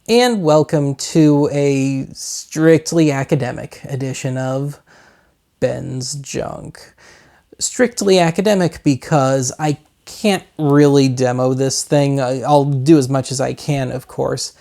and welcome to a strictly academic edition of Ben's Junk. Strictly academic because I can't really demo this thing. I'll do as much as I can, of course.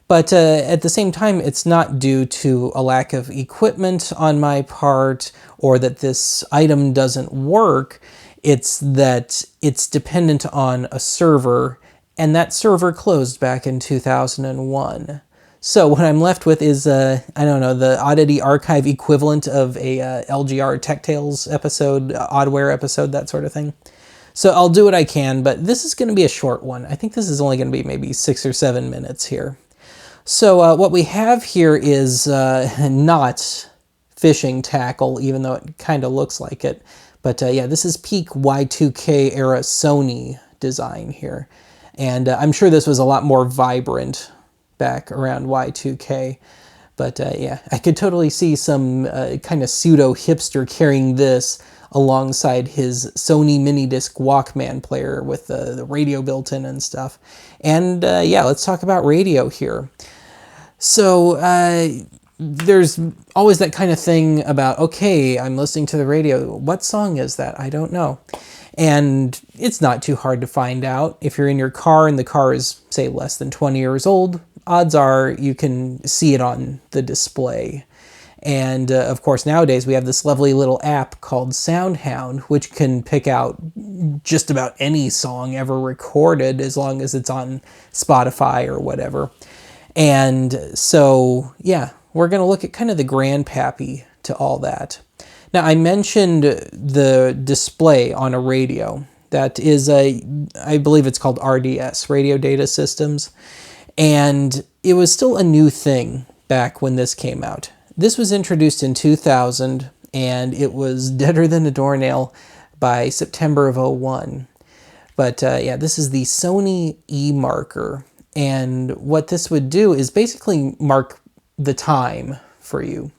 But at the same time, it's not due to a lack of equipment on my part or that this item doesn't work. It's that it's dependent on a server, and that server closed back in 2001. So what I'm left with is, I don't know, the Oddity archive equivalent of a LGR Tech Tales episode, Oddware episode, that sort of thing. So I'll do what I can, but this is going to be a short one. I think this is only going to be maybe 6 or 7 minutes here. So what we have here is not fishing tackle, even though it kind of looks like it. But yeah, this is peak Y2K era Sony design here. And I'm sure this was a lot more vibrant back around Y2K. But yeah, I could totally see some kind of pseudo-hipster carrying this alongside his Sony mini disc Walkman player with the radio built in and stuff. And yeah, let's talk about radio here. So there's always that kind of thing about, okay, I'm listening to the radio. What song is that? I don't know. And it's not too hard to find out. If you're in your car and the car is, say, less than 20 years old, odds are you can see it on the display. And of course, nowadays we have this lovely little app called SoundHound, which can pick out just about any song ever recorded as long as it's on Spotify or whatever. And so, yeah, we're going to look at kind of the grandpappy to all that. Now, I mentioned the display on a radio. That is I believe it's called RDS, Radio Data Systems. And it was still a new thing back when this came out. This was introduced in 2000, and it was deader than a doornail by September of 2001. But yeah, this is the Sony eMarker. And what this would do is basically mark the time for you.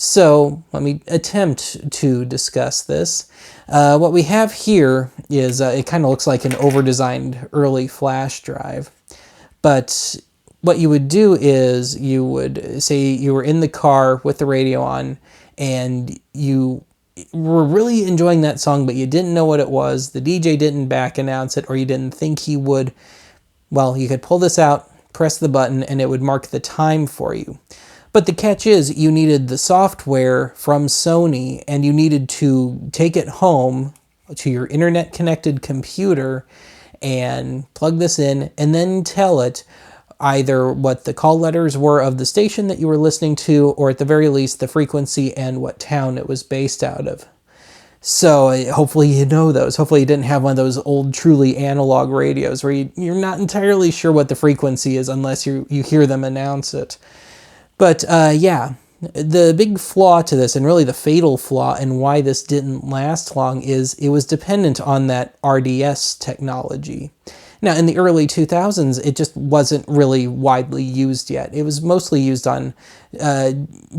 So let me attempt to discuss this. What we have here is, it kind of looks like an over-designed early flash drive. But what you would do is you would say you were in the car with the radio on and you were really enjoying that song, but you didn't know what it was. The DJ didn't back announce it, or you didn't think he would. Well, you could pull this out, press the button, and it would mark the time for you. But the catch is you needed the software from Sony, and you needed to take it home to your internet-connected computer and plug this in, and then tell it either what the call letters were of the station that you were listening to, or at the very least the frequency and what town it was based out of. So hopefully you know those. Hopefully you didn't have one of those old truly analog radios where you're not entirely sure what the frequency is unless you hear them announce it. But yeah, the big flaw to this, and really the fatal flaw and why this didn't last long, is it was dependent on that RDS technology. Now, in the early 2000s, it just wasn't really widely used yet. It was mostly used on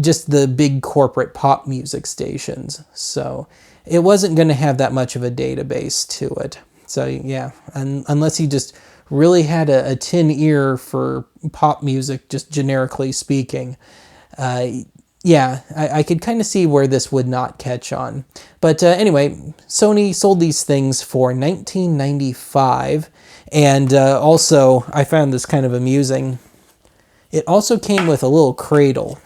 just the big corporate pop music stations. So it wasn't going to have that much of a database to it. So yeah, unless you just really had a tin ear for pop music, just generically speaking, yeah, I could kind of see where this would not catch on. But anyway, Sony sold these things for $19.95, and also, I found this kind of amusing. It also came with a little cradle.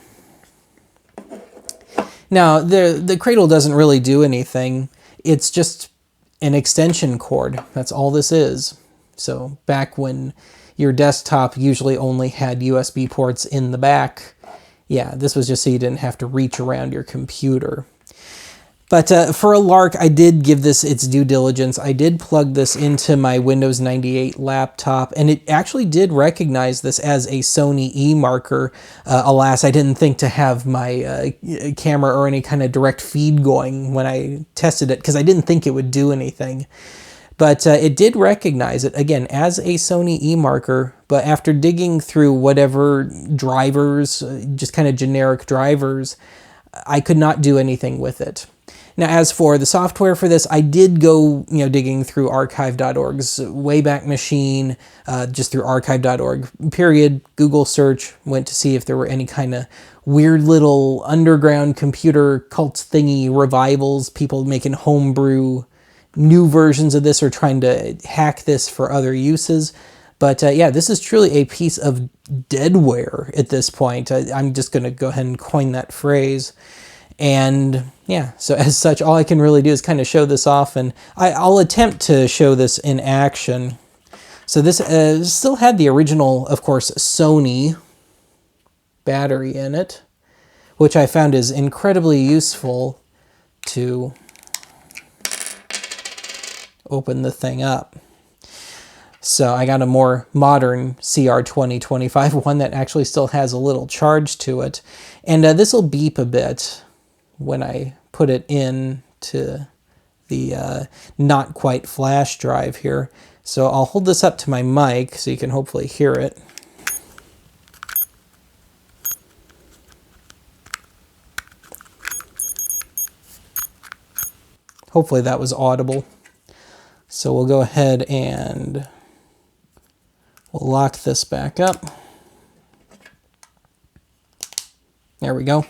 Now, the cradle doesn't really do anything. It's just an extension cord. That's all this is. So back when your desktop usually only had USB ports in the back, yeah, this was just so you didn't have to reach around your computer. But for a lark, I did give this its due diligence. I did plug this into my Windows 98 laptop, and it actually did recognize this as a Sony eMarker. Alas, I didn't think to have my camera or any kind of direct feed going when I tested it, because I didn't think it would do anything. But it did recognize it, again, as a Sony eMarker, but after digging through whatever drivers, just kind of generic drivers, I could not do anything with it. Now, as for the software for this, I did go, digging through archive.org's Wayback Machine, just through archive.org, period, Google search, went to see if there were any kind of weird little underground computer cult thingy revivals, people making homebrew new versions of this or trying to hack this for other uses. But yeah, this is truly a piece of deadware at this point. I'm just going to go ahead and coin that phrase. And yeah, so as such, all I can really do is kind of show this off, and I'll attempt to show this in action. So this still had the original, of course, Sony battery in it, which I found is incredibly useful to open the thing up. So I got a more modern CR2025, one that actually still has a little charge to it. And this will beep a bit when I put it into the not quite flash drive here. So I'll hold this up to my mic so you can hopefully hear it. Hopefully that was audible. So we'll go ahead and we'll lock this back up. There we go.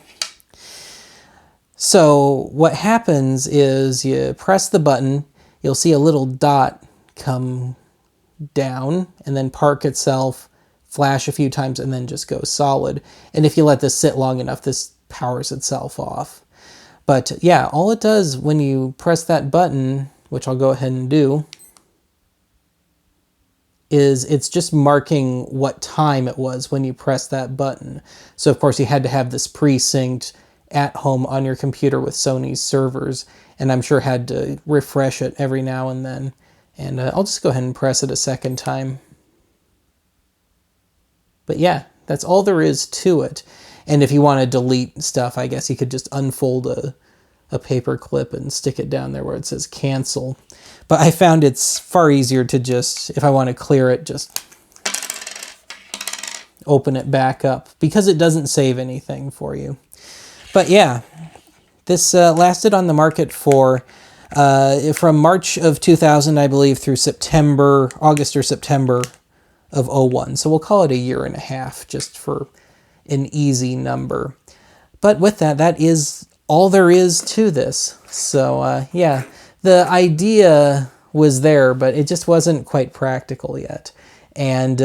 So what happens is you press the button, you'll see a little dot come down and then park itself, flash a few times, and then just go solid. And if you let this sit long enough, this powers itself off. But yeah, all it does when you press that button, which I'll go ahead and do, is it's just marking what time it was when you press that button. So of course you had to have this pre-synced at home on your computer with Sony's servers, and I'm sure had to refresh it every now and then. And I'll just go ahead and press it a second time. But yeah, that's all there is to it. And if you want to delete stuff, I guess you could just unfold a paper clip and stick it down there where it says cancel. But I found it's far easier to just, if I want to clear it, just open it back up, because it doesn't save anything for you. But yeah, this lasted on the market for from March of 2000, I believe, through August or September of 01. So we'll call it a year and a half, just for an easy number. But with that, that is all there is to this. So yeah, the idea was there, but it just wasn't quite practical yet. And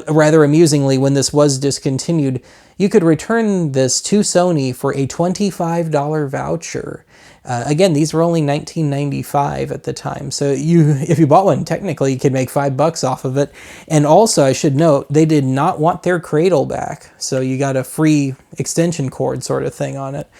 rather amusingly, when this was discontinued, you could return this to Sony for a $25 voucher. Again, these were only $19.95 at the time. So if you bought one, technically you could make $5 off of it. And also, I should note, they did not want their cradle back. So you got a free extension cord sort of thing on it.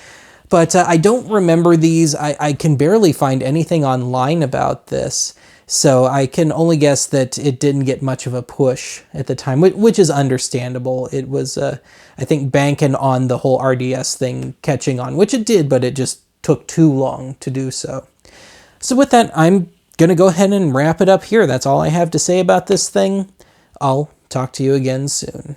But I don't remember these. I can barely find anything online about this. So I can only guess that it didn't get much of a push at the time, which is understandable. It was, I think, banking on the whole RDS thing catching on, which it did, but it just took too long to do so. So with that, I'm going to go ahead and wrap it up here. That's all I have to say about this thing. I'll talk to you again soon.